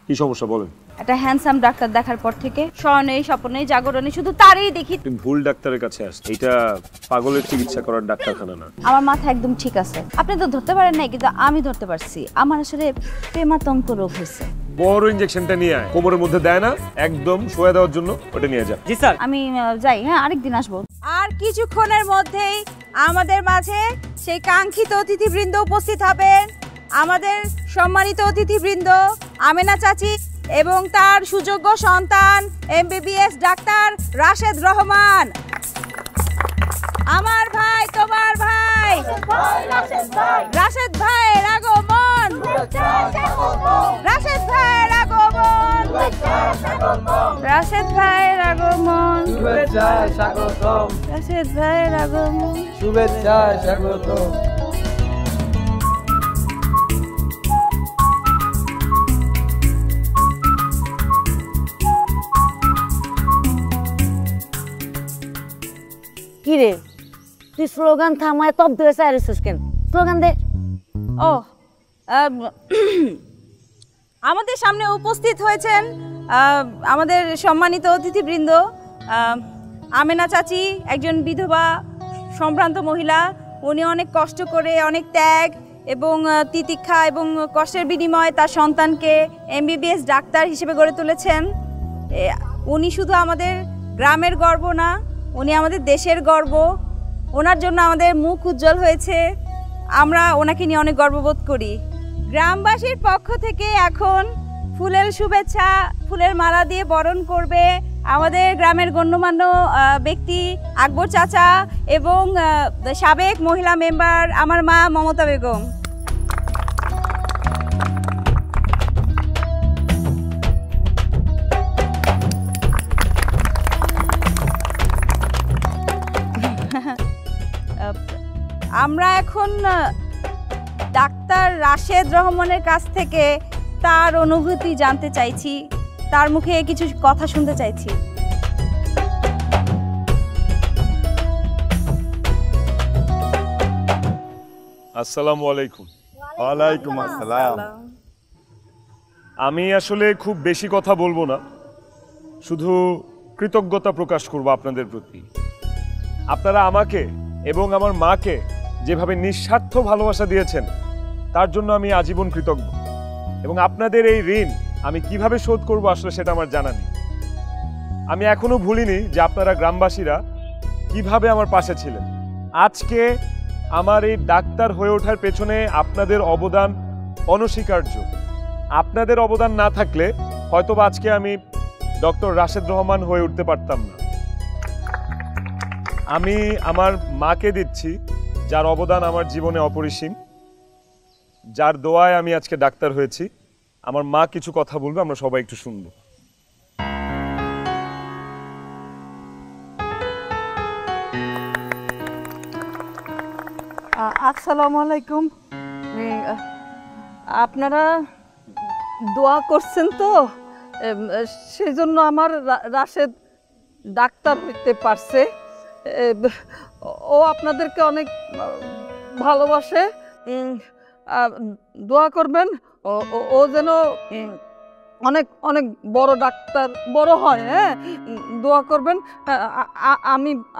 কি সমস্যা বলেন? একটা হ্যান্ডসাম ডাক্তার দেখার পর থেকে শয়নে স্বপ্নে জাগরণে শুধু তারই দেখি। তুমি ভুল ডাক্তারের কাছে আসছো। এটা পাগলের চিকিৎসা করার ডাক্তারখানা না। আমার মাথা একদম ঠিক আছে। আপনি তো ধরতে পারেন নাই, কিন্তু আমি ধরতে পারছি। আমার আসলে প্রেমাতঙ্ক রোগ হয়েছে। বড় ইনজেকশনটা নিয়ে আয়, কোমরের মধ্যে দেয় না, একদম শোয়া দেওয়ার জন্য ওটা নিয়ে যা। জি স্যার। আমি যাই, হ্যাঁ আরেকদিন আসবো। আর কিছুক্ষণের মধ্যেই আমাদের মাঝে সেই কাঙ্ক্ষিত অতিথিবৃন্দ উপস্থিত হবেন। আমাদের সম্মানিত অতিথিবৃন্দ আমেনা চাচি এবং তার সুযোগ্য সন্তান এমবিবিএস ডাক্তার রাশেদ রহমান। আমার ভাই, তোমার ভাই রাশেদ ভাইয়ের আগমন, রাশেদ ভাইয়ের আগমন, রাশেদ ভাইয়ের আগমন, শুভেচ্ছা স্বাগতম, রাশেদ ভাইয়ের আগমন, শুভেচ্ছা স্বাগতম। কিরে তুই স্লোগান থামায় তব ধরে চাইছিস কেন? স্লোগান দে। ও আমাদের সামনে উপস্থিত হয়েছেন আমাদের সম্মানিত অতিথিবৃন্দ। আমেনা চাচি একজন বিধবা সম্ভ্রান্ত মহিলা। উনি অনেক কষ্ট করে, অনেক ত্যাগ এবং তিতিক্ষা এবং কষ্টের বিনিময়ে তার সন্তানকে এমবিবিএস ডাক্তার হিসেবে গড়ে তুলেছেন। উনি শুধু আমাদের গ্রামের গর্ব না, উনি আমাদের দেশের গর্ব। ওনার জন্য আমাদের মুখ উজ্জ্বল হয়েছে। আমরা ওনাকে নিয়ে অনেক গর্ববোধ করি। গ্রামবাসীর পক্ষ থেকে এখন ফুলের শুভেচ্ছা, ফুলের মালা দিয়ে বরণ করবে আমাদের গ্রামের গণ্যমান্য ব্যক্তি আকবর চাচা এবং সাবেক মহিলা মেম্বার আমার মা মমতা বেগম। আমরা এখন ডাক্তার রাশেদ রহমানের কাছ থেকে তার অনুভূতি জানতে চাইছি, তার মুখে কিছু কথা শুনতে চাইছি। আসসালামু আলাইকুম। ওয়ালাইকুম আসসালাম। আমি আসলে খুব বেশি কথা বলবো না, শুধু কৃতজ্ঞতা প্রকাশ করব আপনাদের প্রতি। আপনারা আমাকে এবং আমার মাকে যেভাবে নিঃস্বার্থ ভালোবাসা দিয়েছেন তার জন্য আমি আজীবন কৃতজ্ঞ, এবং আপনাদের এই ঋণ আমি কিভাবে শোধ করব আসলে সেটা আমার জানা নেই। আমি এখনো ভুলিনি যে আপনারা গ্রামবাসীরা কিভাবে আমার পাশে ছিলেন। আজকে আমার এই ডাক্তার হয়ে ওঠার পেছনে আপনাদের অবদান অনস্বীকার্য। আপনাদের অবদান না থাকলে হয়তোবা আজকে আমি ডক্টর রাশেদ রহমান হয়ে উঠতে পারতাম না। আমি আমার মাকে দিচ্ছি, যার অবদান আমার জীবনে অপরিসীম, যার দোয়ায় আমি আজকে ডাক্তার হয়েছি। আমার মা কিছু কথা বলবে, আমরা সবাই একটু শুনবো। আসসালামু আলাইকুম। আপনারা দোয়া করছেন তো, সেই জন্য আমার রাশেদ ডাক্তার হইতে পারছে। ও আপনাদেরকে অনেক ভালোবাসে। দোয়া করবেন ও যেন অনেক অনেক বড় ডাক্তার, বড় হয়। হ্যাঁ, দোয়া করবেন।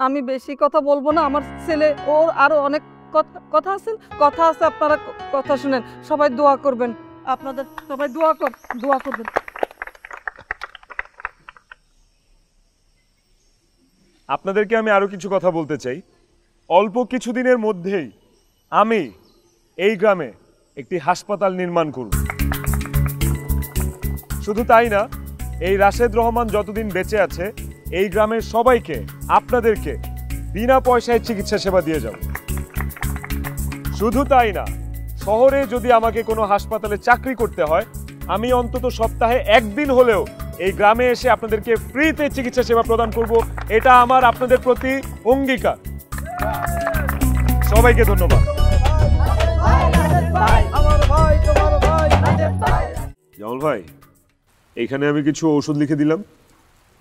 আমি বেশি কথা বলবো না। আমার ছেলে, ওর আরো অনেক কথা আছে, আপনারা কথা শুনেন। সবাই দোয়া করবেন, আপনাদের সবাই দোয়া করবেন। আপনাদেরকে আমি আরো কিছু কথা বলতে চাই। অল্প কিছুদিনের মধ্যেই আমি এই গ্রামে একটি হাসপাতাল নির্মাণ করব। শুধু তাই না, এই রাশেদ রহমান যতদিন বেঁচে আছে এই গ্রামের সবাইকে, আপনাদেরকে বিনা পয়সায় চিকিৎসা সেবা দিয়ে যাব। শুধু তাই না, শহরে যদি আমাকে কোনো হাসপাতালে চাকরি করতে হয়, আমি অন্তত সপ্তাহে একদিন হলেও এই গ্রামে এসে আপনাদেরকে ফ্রিতে চিকিৎসা সেবা প্রদান করব। এটা আমার আপনাদের প্রতি অঙ্গীকার। সবাইকে ধন্যবাদ। জামাল ভাই, এখানে আমি কিছু ওষুধ লিখে দিলাম,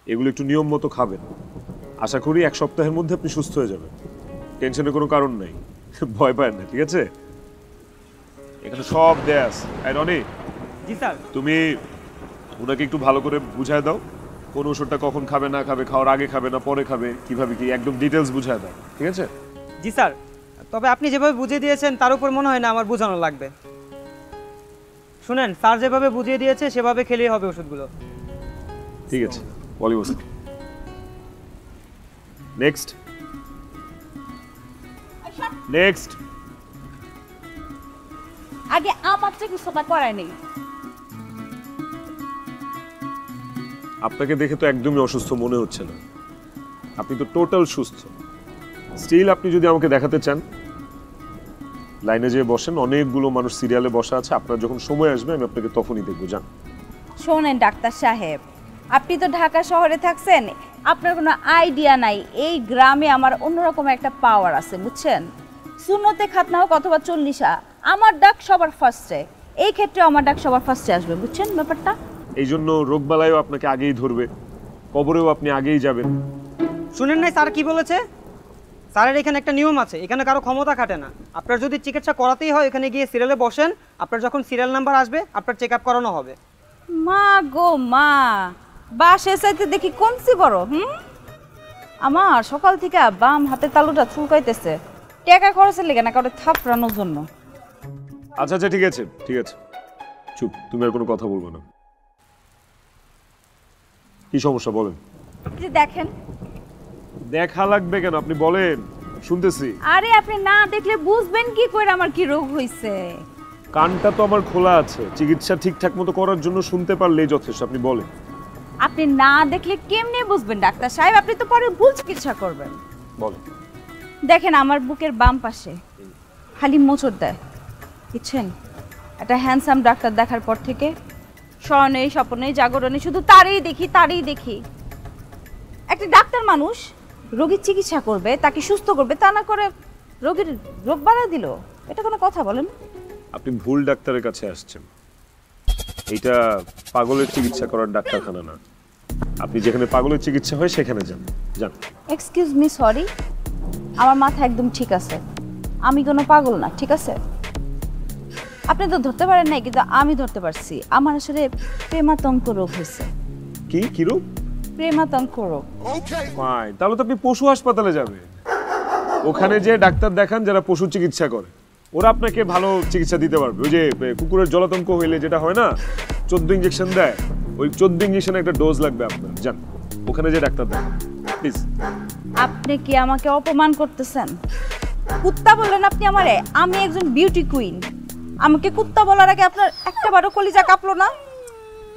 এগুলো একটু নিয়ম মতো খাবেন। আশা করি 1 সপ্তাহের মধ্যে আপনি সুস্থ হয়ে যাবেন। টেনশনের কোনো কারণ নাই, ভয় পায় না, ঠিক আছে? এখানে সব দেয়া আছে। রনি, জি স্যার। তুমি ওনাকে একটু ভালো করে বুঝায় দাও কোন ওষুধটা কখন খাবে না খাবে, খাওয়ার আগে খাবে না পরে খাবে, কিভাবে কি, একদম ডিটেলস বুঝায় দাও, ঠিক আছে? জি স্যার, তবে আপনি যেভাবে বুঝিয়ে দিয়েছেন তার উপর মনে হয় না আমার বোঝানো লাগবে। শুনেন, স্যার যেভাবে বুঝিয়ে দিয়েছে সেভাবে খেলেই হবে ওষুধগুলো। ঠিক আছে, বলি বস। Next next. আগে আমার চিকিৎসাটা করায় নেই। আপনাকে দেখে তো একদমই অসুস্থ মনে হচ্ছে না, আপনি তো টোটাল সুস্থ। স্টিল আপনি যদি আমাকে দেখাতে চান, লাইনে যেয়ে বসেন, অনেকগুলো মানুষ সিরিয়ালে বসা আছে, আপনার যখন সময় আসবে আমি আপনাকে তখনই দেখবো। যান। শোনেন ডাক্তার সাহেব, আপনি তো ঢাকা শহরে থাকছেন, আপনার কোনো আইডিয়া নাই এই গ্রামে আমার অন্যরকম একটা পাওয়ার আছে, বুঝছেন? শূন্যতে খাতনা হোক অথবা 40, আমার ডাক সবার ফার্স্টে। এই ক্ষেত্রে আমার ডাক সবার ফার্স্টে আসবে, বুঝছেন ব্যাপারটা? এই জন্য রোগবালাইও আপনাকে আগেই ধরবে, কবরেও আপনি আগেই যাবেন। শুনেন নাই স্যার কি বলেছে? স্যারের এখানে একটা নিয়ম আছে, এখানে কারো ক্ষমতা খাটে না। আপনার যদি চিকিৎসা করাতেই হয় এখানে গিয়ে সিরিয়ালে বসেন, আপনার যখন সিরিয়াল নাম্বার আসবে আপনার চেক আপ করানো হবে। মা গো মা, বাসে চাইতে দেখি কমছি বড়। আমার সকাল থেকে বাম হাতে তালুটা চুলকাইতেছে, টাকা খরচের লেগে না কারো থাপড়ানোর জন্য। আচ্ছা আচ্ছা, ঠিক আছে ঠিক আছে, চুপ, তুমি আর কোনো কথা বলবো না। কি সমস্যা বলেন? যে দেখেন। দেখা লাগবে কেন, আপনি বলেন, শুনতেছি। আরে আপনি না দেখলে বুঝবেন কি করে আমার কি রোগ হইছে? কানটা তো আমার খোলা আছে, চিকিৎসা ঠিকঠাক মতো করার জন্য শুনতে পারলেই যথেষ্ট, আপনি বলেন। আপনি না দেখলে কেমনে বুঝবেন ডাক্তার সাহেব? আপনি তো পরে ভুল চিকিৎসা করবেন। বলেন। দেখেন আমার বুকের বাম পাশে খালি মোচড় দেয়, বুঝছেন? একটা হ্যান্ডসাম ডাক্তার দেখার পর থেকে স্বর্ণে স্বপ্নে জাগরণে শুধু তারই দেখি। একটা ডাক্তার মানুষ রোগীর চিকিৎসা করবে, তাকে সুস্থ করবে, তা না করে রোগীর রোগ বাড়া দিল, এটা কোনো কথা বলেন? আপনি ভুল ডাক্তারের কাছে আসছেন, এইটা পাগলের চিকিৎসা করার ডাক্তারখানা না। আপনি যেখানে পাগলের চিকিৎসা হয় সেখানে যান। যান। এক্সকিউজ মি, সরি, আমার মাথা একদম ঠিক আছে, আমি কোনো পাগল না, ঠিক আছে? আপনি তো ধরতে পারেন নাই, কিন্তু আমি ধরতে পারছি। আমার আসলে প্রেমাতঙ্ক রোগ হয়েছে। কি রোগ? প্রেমাতঙ্ক রোগ। ফাইন, তাহলে তো আপনি পশু হাসপাতালে যাবেন, ওখানে যে ডাক্তার দেখান যারা পশু চিকিৎসা করে, ওরা আপনাকে ভালো চিকিৎসা দিতে পারবে। ওই যে কুকুরের জলাতঙ্ক হইলে যেটা হয় না, 14 ইঞ্জেকশন দেয়, ওই 14 ইঞ্জেকশনে একটা ডোজ লাগবে আপনার। যান, ওখানে যে ডাক্তার দেখান প্লিজ। আপনি কি আমাকে অপমান করতেছেন? কুত্তা বললেন আপনি আমারে? আমি একজন বিউটি কুইন, আমাকে কুত্তা বলার আগে আপনার একটাবারও কলিজা কাঁপলো না?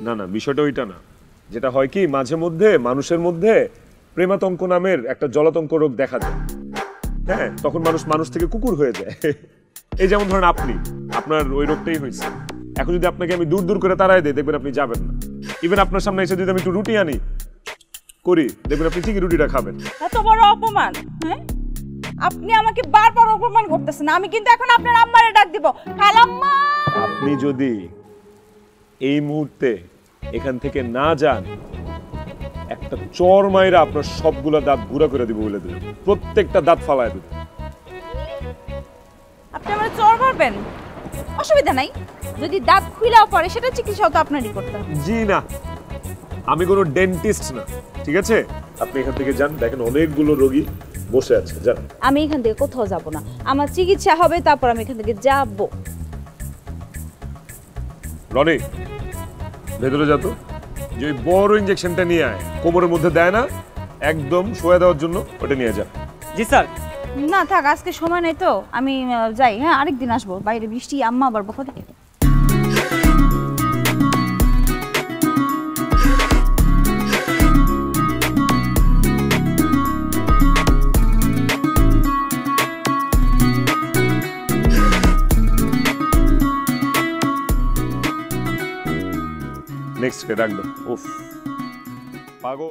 না না, বিষয়টা ওইটা না। যেটা হয় কি, মাঝে মধ্যে মানুষের মধ্যে প্রেমাতঙ্ক নামের একটা জলাতঙ্ক রোগ দেখা যায়। হ্যাঁ, তখন মানুষ থেকে কুকুর হয়ে যায়। এই যেমন ধরেন আপনার ওই রোগটাই হয়েছে। এখন যদি আপনাকে আমি দূর করে তাড়াই দেই, দেখবেন আপনি যাবেন না। ইভেন আপনার সামনে এসে যদি আমি একটু রুটি আনি করি, দেখবেন আপনি ঠিকই রুটিটা খাবেন। এত বড় অপমান! হ্যাঁ, আপনি আমাকে বারবার অপমান করতেছেন। আমি কিন্তু এখন আপনার আম্মারে ডাক দিব, খালাম্মা। আপনি যদি এই মুহূর্তে এখান থেকে না যান, একটা চর মাইরা আপনার সবগুলা দাঁত গুঁড়া করে দিব বলে দিলেন, প্রত্যেকটা দাঁত ফালায় দেব। আপনি আমার চর মারবেন? অসুবিধা নাই, যদি দাঁত খুইলাও পড়ে সেটা চিকিৎসাও তো আপনারই করতে হবে। জি না, আমি কোনো ডেন্টিস্ট না, ঠিক আছে? আপনি এখান থেকে যান, দেখেন অনেকগুলো রোগী বসে আছে, যান। আমি এখান থেকে কোথাও যাব না, আমার চিকিৎসা হবে, তারপর আমি এখান থেকে যাব। রনি, ভেতরে যা তো, যে ওই বড় ইঞ্জেকশনটা নিয়ে আয়, কোমরের মধ্যে দেয় না, একদম শোয়া দেওয়ার জন্য, ওটা নিয়ে যা। জি স্যার। না থাক, আজকে সময় নেই তো, আমি যাই। হ্যাঁ, আরেকদিন আসবো, বাইরে বৃষ্টি, আম্মা আবার বকা দেয়। নেক্সট কে ডাকবেন? উফ, পাগল।